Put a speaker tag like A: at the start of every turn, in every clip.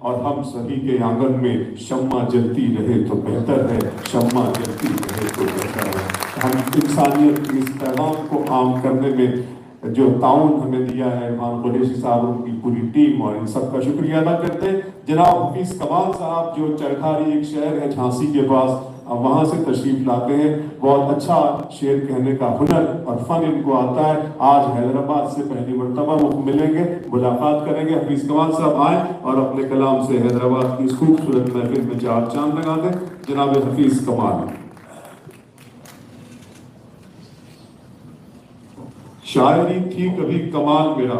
A: और हम सभी के आंगन में शम्मा जलती रहे तो बेहतर है, शम्मा जलती रहे तो बेहतर है। हम इंसानियत के इस पैगाम को आम करने में जो ताउन हमें दिया है इरफान कुरैशी साहब, उनकी पूरी टीम और इन सब का शुक्रिया अदा करते हैं। जनाब हफीज कमाल साहब जो चरखारी एक शहर है झांसी के पास, वहाँ से तशरीफ लाते हैं। बहुत अच्छा शेर कहने का हुनर और फन इनको आता है। आज हैदराबाद से पहली मरतबा वो मिलेंगे, मुलाकात करेंगे। हफीज कमाल साहब आए और अपने कलाम से हैदराबाद की इस खूबसूरत महफिल में चार चांद लगा दें। जनाब हफीज कमाल। शायरी थी कभी कमाल मेरा,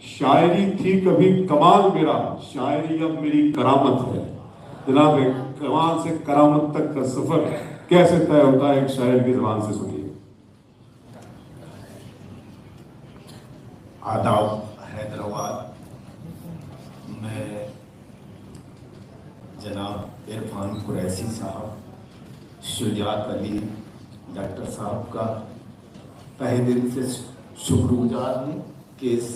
A: शायरी थी कभी कमाल मेरा, शायरी अब मेरी करामत है। जनाब कमाल से करामत तक का सफर कैसे तय होता है, एक शायर की जुबान से सुनिए।
B: आदाब हैदराबाद में जनाब इरफान कुरैशी साहब, शुजात अली डॉक्टर साहब का तहे दिल से शुक्रगुजार हूँ कि इस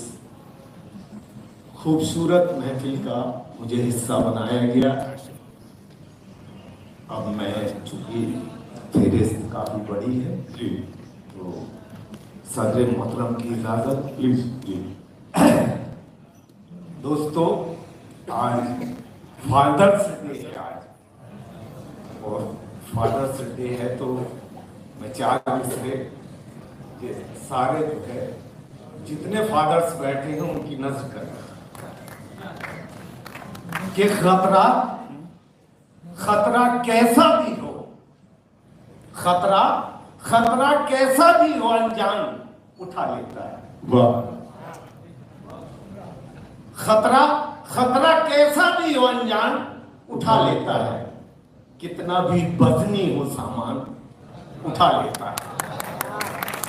B: खूबसूरत महफिल का मुझे हिस्सा बनाया गया। अब मैं चूंकि फेरिस्त काफ़ी बड़ी है
A: जी,
B: तो सदर मोहतरम की इजाज़त
A: प्लीज जी।
B: दोस्तों, आज फादर्स डे है आज, और फादर्स डे है तो मैं चार मिसरे के सारे जो है जितने फादर्स बैठे हैं उनकी नजर करें कि खतरा कैसा भी हो, खतरा कैसा भी हो अनजान उठा लेता है।
A: वाह।
B: खतरा कैसा भी हो अनजान उठा लेता है, कितना भी वजनी हो सामान उठा लेता है,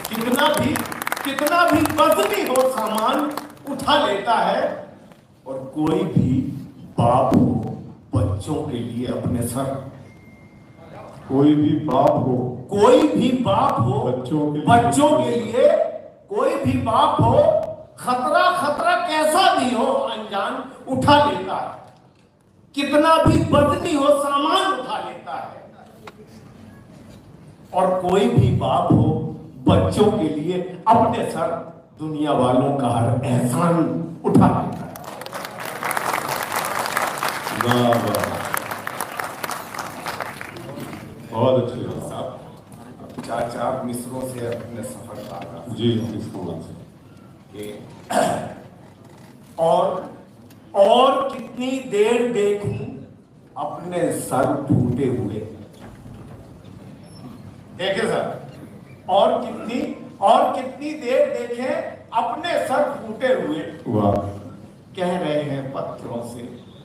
B: कितना भी वजनी हो सामान उठा लेता है। और कोई भी बाप हो बच्चों के लिए अपने सर,
A: कोई भी बाप हो
B: बच्चों के लिए, कोई भी बाप हो, खतरा कैसा भी हो अनजान उठा लेता है, कितना भी वजनी हो सामान उठा लेता है। और कोई भी बाप हो बच्चों के लिए अपने सर दुनिया वालों का हर एहसान उठा लेता है।
A: बहुत अच्छे
B: साहब, चार मिसरों से अपने सफर का आगाज
A: जी, इसको
B: कि और कितनी देर देखूं अपने सर टूटे हुए। देखे सर, और कितनी देर देखें अपने सर फूटे हुए।
A: वाह।
B: कह रहे हैं पत्थरों से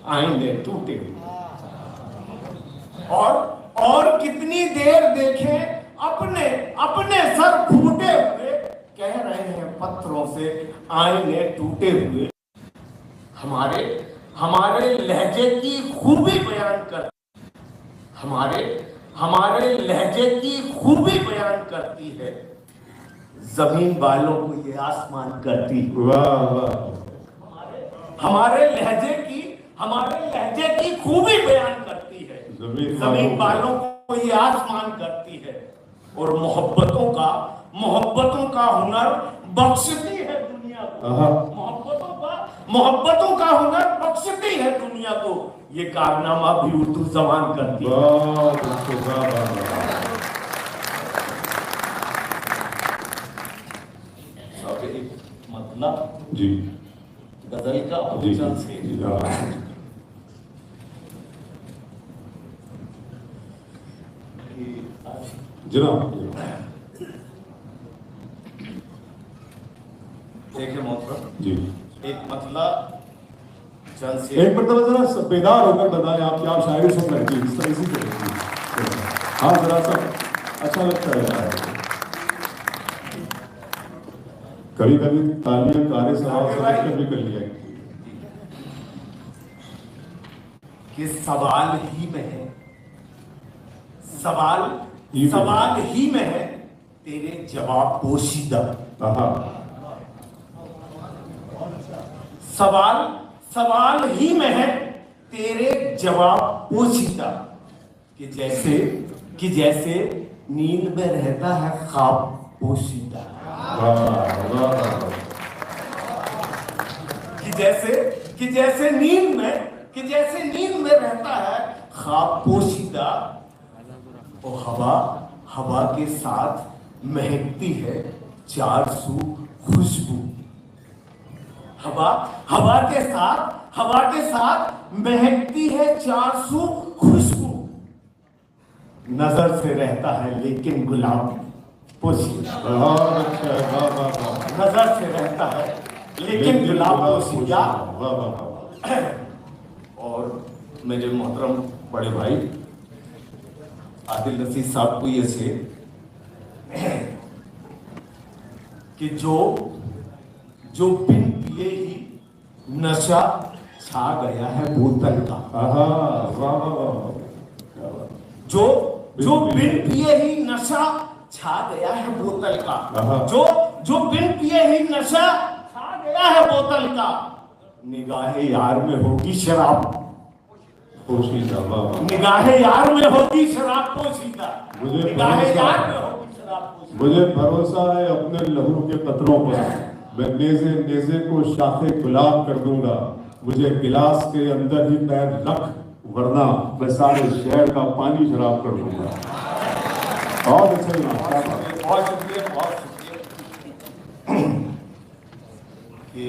B: आईने टूटे हुए। और कितनी देर देखें अपने सर फूटे हुए। कह रहे हैं पत्थरों से आईने टूटे हुए। हमारे लहजे की खूबी बयान करती, हमारे लहजे की खूबी बयान करती है, जमीन वालों को ये आसमान करती है।
A: वाह वाह।
B: हमारे लहजे की खूबी बयान करती है, जमीन वालों को ये आसमान करती है। और मोहब्बतों का हुनर बख्शती है दुनिया को। मोहब्बतों का हुनर बख्शती है दुनिया को। ये कारनामा भी उर्दू जबान करती है। मतलब
A: जी,
B: गजल का औचन से
A: जनाब
B: देखिए मोहतरम
A: जी,
B: एक मतलब चंद से
A: एक मतलब जरा बेदार होकर बताएं आप, क्या आप शायरी सुन रहे थे इसी तरह। हाँ जरा सा अच्छा लगता है यार। कभी कभी तालियां कार्य सवाल समझकर भी कर लिया
B: कि सवाल ही में है, सवाल ही में है तेरे जवाब पोशीदा। सवाल ही में है जवाब पोशीदा कि जैसे नींद में रहता है ख्वाब पोशीदा। कि जैसे नींद में रहता है ख्वाब पोशीदा। और हवा के साथ महकती है चार सू खुशबू। हवा के साथ महकती है चार सू खुशबू। नजर से रहता है लेकिन गुलाब पोशीदा। नजर से रहता है लेकिन गुलाब पोशीदा। और मेरे मोहतरम बड़े भाई आदिल रशीद साहब को ये से कि जो बिन पिए ही नशा छा गया है बोतल का। जो बिन पिए ही नशा छा गया है बोतल का। जो बिन पिए ही नशा छा गया है बोतल का। निगाहे यार में होगी शराब पोशीदा। निगाहे यार में होगी शराब पोशीदा। निगाहे यार में होगी शराब पोशीदा।
A: मुझे भरोसा है अपने लहू के कतरों पर मैं नेज़े नेज़े को शाखे गुलाब कर दूंगा। मुझे गिलास के अंदर ही पैर रख वरना मैं सारे शहर का पानी शराब कर दूंगा। बहुत अच्छा,
B: बहुत शुक्रिया कि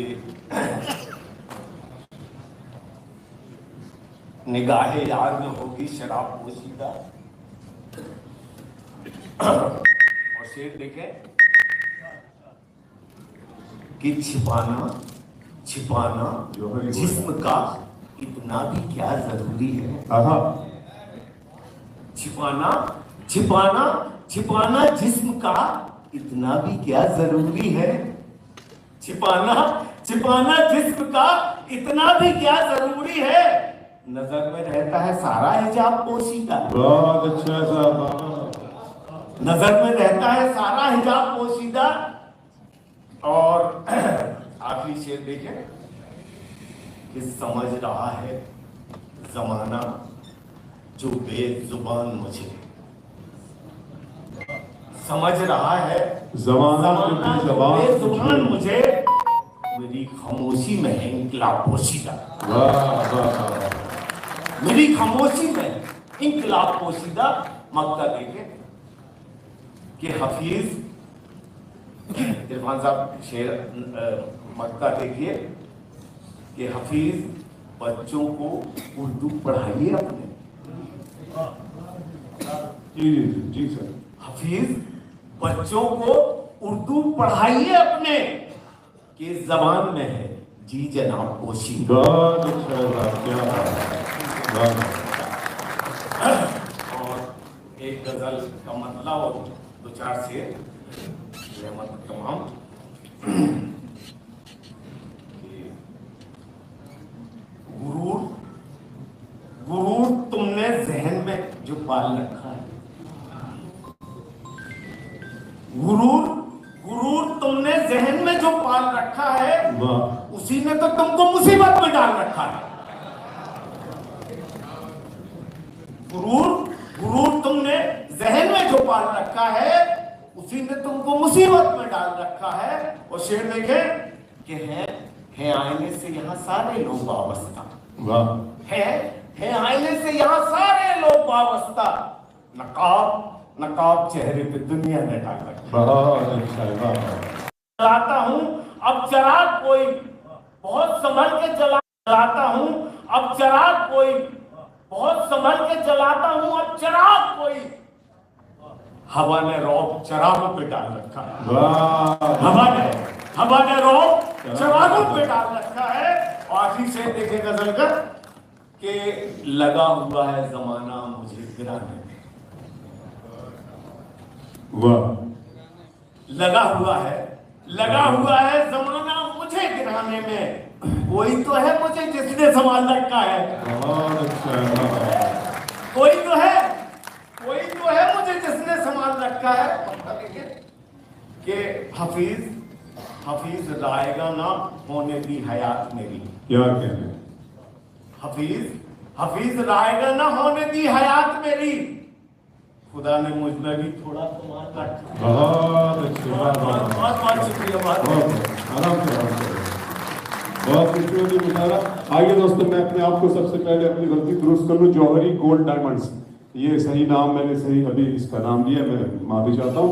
B: निगाहे यार में होगी शराब पोशीदा। और शेर देखें कि छिपाना जिस्म का इतना भी क्या जरूरी है। छिपाना जिस्म का इतना भी क्या जरूरी है। छिपाना जिस्म का इतना भी क्या जरूरी है। नजर में रहता है सारा हिजाब पोशीदा।
A: बहुत अच्छा साहब।
B: नजर में रहता है सारा हिजाब पोशीदा। और आखिरी शेर देखें कि समझ रहा है जमाना जो बेजुबान मुझे। समझ रहा है
A: जमाना
B: जो बेजुबान मुझे। मेरी खामोशी में है इंकलाब पोशीदा। मेरी खामोशी में इंकलाब पोशीदा। मक्का देखे कि हफीज इरफान साहब शेर मक्का देखिए कि हफीज बच्चों को उर्दू पढ़ाइए अपने।
A: जी सर।
B: हफीज बच्चों को उर्दू पढ़ाइए अपने कि जबान में है जी जनाब पोशीदा।
A: बहुत अच्छा, क्या
B: और एक गजल का मतलब और दो चार शेर तमाम। गुरूर तुमने जहन में जो पाल रखा है। गुरूर तुमने जहन में जो पाल रखा है उसी ने तो तुमको मुसीबत में डाल रखा है। गुरूर तुमने जहन में जो पाल रखा है उसी ने तुमको मुसीबत में डाल रखा है। और शेर देखे कि है आईने से यहाँ सारे लोग वाबस्ता। है आईने से यहाँ सारे लोग वाबस्ता। नकाब चेहरे पे दुनिया ने डाल रखा। चलाता हूँ अब चराग कोई बहुत संभल के चलाता हूँ। अब चराग कोई बहुत संभल के चलाता हूँ। अब चराग कोई हवा ने रौब चरागों पे डाल रखा है। हवा ने रौब चरागों पे डाल रखा है। और आखिरी से देखे गजल का कि लगा हुआ है जमाना मुझे गिराने में। लगा हुआ है जमाना मुझे गिराने में। कोई तो है मुझे जिसने संभाल रखा है। कोई तो है मुझे जिसने संभाल रखा है। कि हफीज लाएगा ना होने दी हयात मेरी।
A: क्या कहने।
B: हफीज हफीज रायगढ़ न होने दी हयात मेरी, खुदा ने मुझ में भी थोड़ा कमाल रखा।
A: बहुत अच्छे,
B: बहुत शुक्रिया।
A: आराम से बहुत खुशियों की मुशारा। आइए दोस्तों, मैं अपने आप को सबसे पहले अपनी गलती दुरुस्त कर लूं। जौहरी गोल्ड डायमंड्स, ये सही नाम मैंने सही अभी इसका नाम लिया, मैं माफी चाहता हूँ।